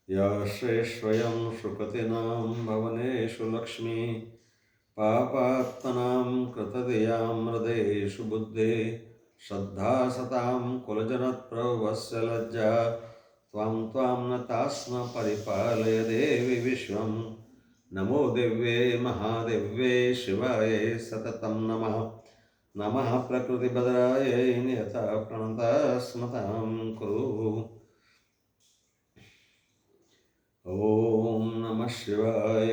यश्रेष्वयं शुकतीनां भवनेषु लक्ष्मी पापात्मनां कृतदयां हृदयेषु बुद्धे श्रद्धा सतां कुलजनत्प्रभवस्य लज्जा त्वां त्वां नतास्म परिपालय देवि विश्वं नमो दिव्ये महादिव्ये शिवाय सततं नमः नमः प्रकृतिभद्रायै नियता प्रणतस्मतां कुरु। ओम नमः शिवाय।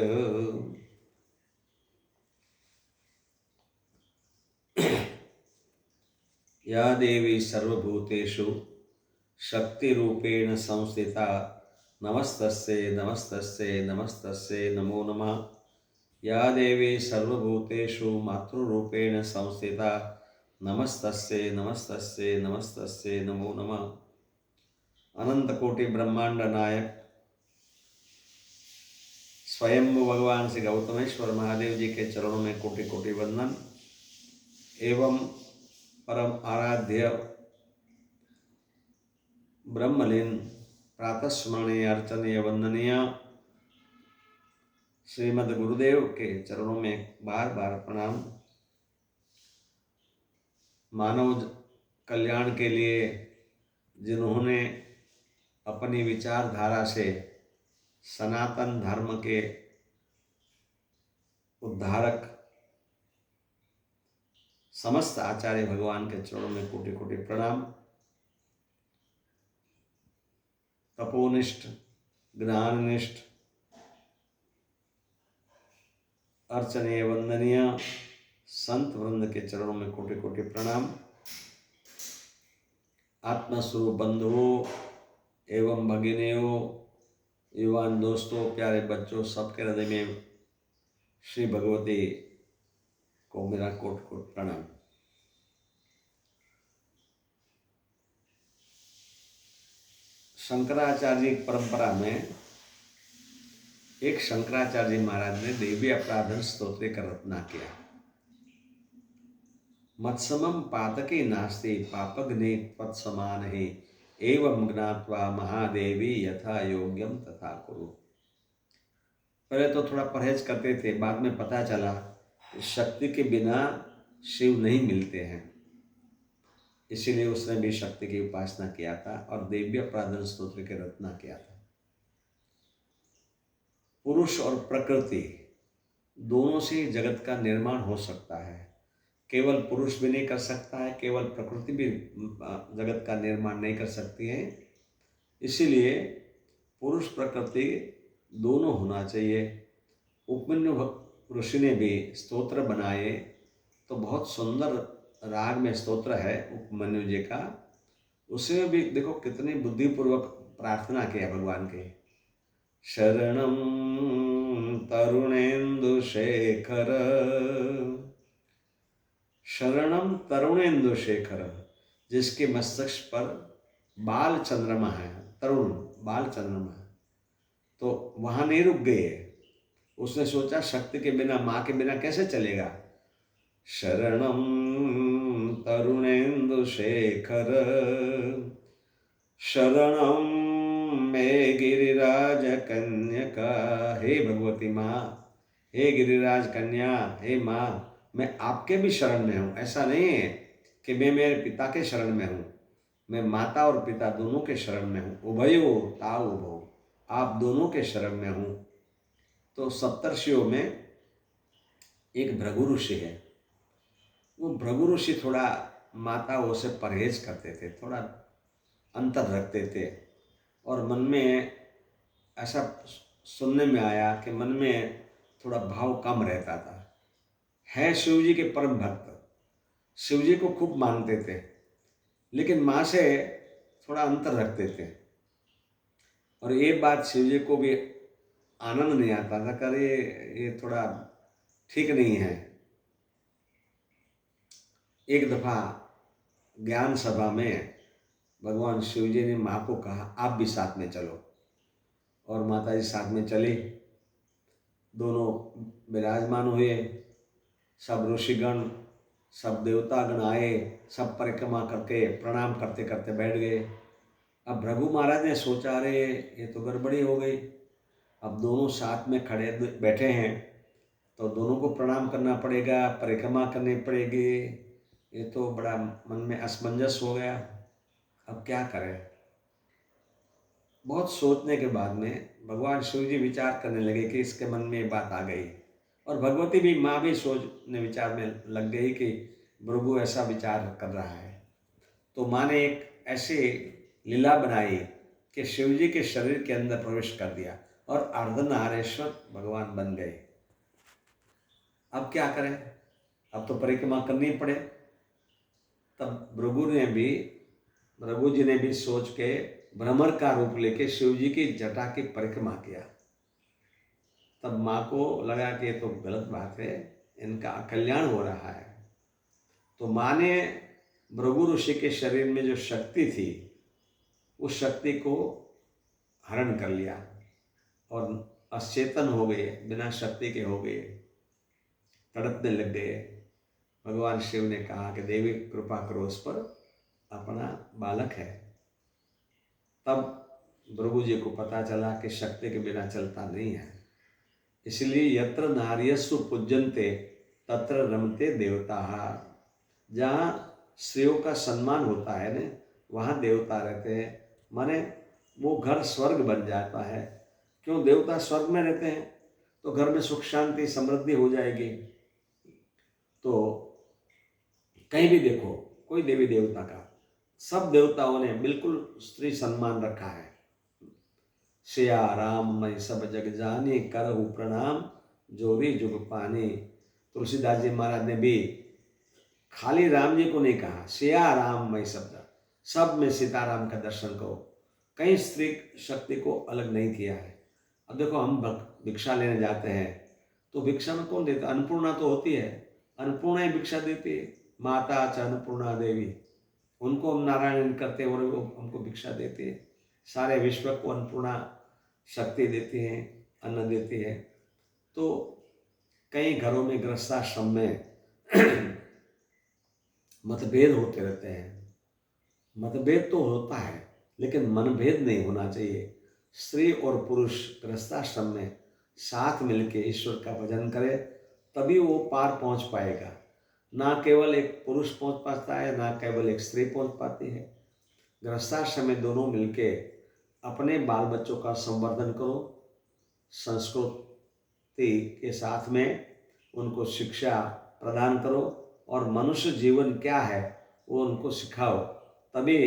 या देवी सर्वभूतेषु शक्तिरूपेण संस्थिता नमस्तस्यै नमस्तस्यै नमस्तस्यै नमो नमः। या देवी सर्वभूतेषु मातृरूपेण संस्थिता नमस्तस्यै नमस्तस्यै नमस्तस्यै नमो नमः। अनंत कोटि ब्रह्मांड नायक स्वयंभू भगवान श्री गौतमेश्वर महादेव जी के चरणों में कोटि कोटि वंदन एवं परम आराध्य ब्रह्मलीन प्रातः स्मरणीय अर्चनीय वंदनीय श्रीमद् गुरुदेव के चरणों में बार बार प्रणाम। मानव कल्याण के लिए जिन्होंने अपनी विचारधारा से सनातन धर्म के उद्धारक समस्त आचार्य भगवान के चरणों में कोटि कोटि प्रणाम। तपोनिष्ठ ज्ञाननिष्ठ अर्चनीय वंदनीय संत वृंद के चरणों में कोटि कोटि प्रणाम। आत्मस्वरूप बंधुओं एवं भगिनियों, युवान दोस्तों, प्यारे बच्चों, सबके हृदय में श्री भगवती को मेरा कोट कोट प्रणाम। शंकराचार्य की परंपरा में एक शंकराचार्य महाराज ने देवी अपराधन स्तोत्र का रचना किया। मत्समम पातके नास्ति पापग्ने त्वत्समान है एवं ज्ञात्वा महादेवी यथा योग्यम तथा कुरु। पहले तो थोड़ा परहेज करते थे, बाद में पता चला कि शक्ति के बिना शिव नहीं मिलते हैं, इसीलिए उसने भी शक्ति की उपासना किया था और देवी अपराधन स्तोत्र की रचना किया था। पुरुष और प्रकृति दोनों से जगत का निर्माण हो सकता है। केवल पुरुष भी नहीं कर सकता है, केवल प्रकृति भी जगत का निर्माण नहीं कर सकती है। इसीलिए पुरुष प्रकृति दोनों होना चाहिए। उपमन्यु ऋषि ने भी स्तोत्र बनाए, तो बहुत सुंदर राग में स्तोत्र है उपमन्यु जी का। उसमें भी देखो कितनी बुद्धिपूर्वक प्रार्थना किया भगवान के। शरणं तरुणेन्दु शेखर, शरणम तरुणेन्दु शेखर, जिसके मस्तिष्क पर बाल चंद्रमा है, तरुण बाल चंद्रमा है। तो वहां नहीं रुक गए, उसने सोचा शक्ति के बिना, माँ के बिना कैसे चलेगा। शरणम तरुणेन्दु शेखर, शरणम मे गिरिराज कन्यका। हे भगवती माँ, हे गिरिराज कन्या, हे माँ, मैं आपके भी शरण में हूँ। ऐसा नहीं है कि मैं मेरे पिता के शरण में हूँ, मैं माता और पिता दोनों के शरण में हूँ। उभयो ताऊ उभो, आप दोनों के शरण में हूँ। तो सप्तर्षियों में एक भृगु ऋषि है। वो भृगु ऋषि थोड़ा माताओं से परहेज करते थे, थोड़ा अंतर रखते थे, और मन में ऐसा सुनने में आया कि मन में थोड़ा भाव कम रहता था। है शिव जी के परम भक्त, शिव जी को खूब मानते थे, लेकिन माँ से थोड़ा अंतर रखते थे। और ये बात शिव जी को भी आनंद नहीं आता था, कर ये थोड़ा ठीक नहीं है। एक दफा ज्ञान सभा में भगवान शिव जी ने माँ को कहा, आप भी साथ में चलो, और माता जी साथ में चली। दोनों विराजमान हुए, सब ऋषिगण, सब देवतागण आए, सब परिक्रमा करके प्रणाम करते करते बैठ गए। अब भृगु महाराज ने सोचा, अरे ये तो गड़बड़ी हो गई। अब दोनों साथ में खड़े बैठे हैं तो दोनों को प्रणाम करना पड़ेगा, परिक्रमा करनी पड़ेगी। ये तो बड़ा मन में असमंजस हो गया। अब क्या करें? बहुत सोचने के बाद में भगवान शिव जी विचार करने लगे कि इसके मन में ये बात आ गई, और भगवती भी माँ भी सोचने विचार में लग गई कि भृगु ऐसा विचार कर रहा है। तो माँ ने एक ऐसी लीला बनाई कि शिव जी के शरीर के अंदर प्रवेश कर दिया और अर्धनारेश्वर भगवान बन गए। अब क्या करें? अब तो परिक्रमा करनी पड़े। तब भृगु जी ने भी सोच के भ्रमर का रूप लेके शिव जी की जटा की परिक्रमा किया। तब माँ को लगा कि ये तो गलत बात है, इनका अकल्याण हो रहा है। तो माँ ने भृगु ऋषि के शरीर में जो शक्ति थी उस शक्ति को हरण कर लिया और अचेतन हो गए, बिना शक्ति के हो गए, तड़पने लग गए। भगवान शिव ने कहा कि देवी कृपा करो उस पर, अपना बालक है। तब भृगु जी को पता चला कि शक्ति के बिना चलता नहीं है। इसलिए यत्र नार्यस्सु पूज्यन्ते तत्र रमते देवता। जहाँ स्त्रियों का सम्मान होता है न, वहाँ देवता रहते हैं। माने वो घर स्वर्ग बन जाता है। क्यों? देवता स्वर्ग में रहते हैं तो घर में सुख शांति समृद्धि हो जाएगी। तो कहीं भी देखो कोई देवी देवता का, सब देवताओं ने बिल्कुल स्त्री सम्मान रखा है। सिया राम मैं सब जग जाने, करहु प्रणाम जोरी जुग पाने। तुलसीदास जी महाराज ने भी खाली राम जी को नहीं कहा, सिया राम मैं सब में सीताराम का दर्शन करो। कहीं स्त्री शक्ति को अलग नहीं किया है। अब देखो हम भिक्षा लेने जाते हैं तो भिक्षा में कौन देता? अन्नपूर्णा तो होती है, अन्नपूर्णा ही भिक्षा देती है। माता च अन्नपूर्णा देवी, उनको हम नारायण करते हैं और वो हमको भिक्षा देती है। सारे विश्व को अन्नपूर्णा शक्ति देती है, अन्न देती है। तो कई घरों में गृहस्थाश्रम में मतभेद होते रहते हैं। मतभेद तो होता है लेकिन मनभेद नहीं होना चाहिए। स्त्री और पुरुष गृहस्थाश्रम में साथ मिलके ईश्वर का भजन करे, तभी वो पार पहुंच पाएगा। ना केवल एक पुरुष पहुंच पाता है, ना केवल एक स्त्री पहुंच पाती है। गृहस्थाश्रम में दोनों मिलके अपने बाल बच्चों का संवर्धन करो, संस्कृति के साथ में उनको शिक्षा प्रदान करो और मनुष्य जीवन क्या है वो उनको सिखाओ, तभी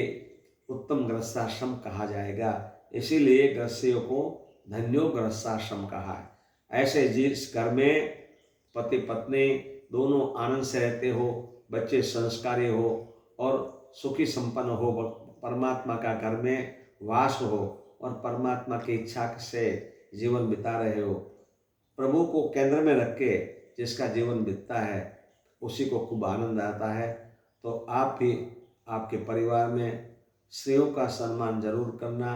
उत्तम गृहस्थाश्रम कहा जाएगा। इसीलिए गृहस्थियों को धन्यो गृहस्थाश्रम कहा है। ऐसे जिस घर में पति पत्नी दोनों आनंद से रहते हो, बच्चे संस्कारी हो और सुखी संपन्न हो, परमात्मा का घर में वास हो और परमात्मा की इच्छा से जीवन बिता रहे हो, प्रभु को केंद्र में रख के जिसका जीवन बीतता है उसी को खूब आनंद आता है। तो आप भी आपके परिवार में स्त्रियों का सम्मान जरूर करना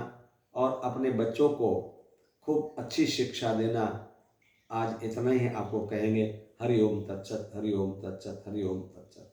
और अपने बच्चों को खूब अच्छी शिक्षा देना। आज इतना ही आपको कहेंगे। हरि ओम तत्सत, हरि ओम तत्सत, हरि ओम तत्सत।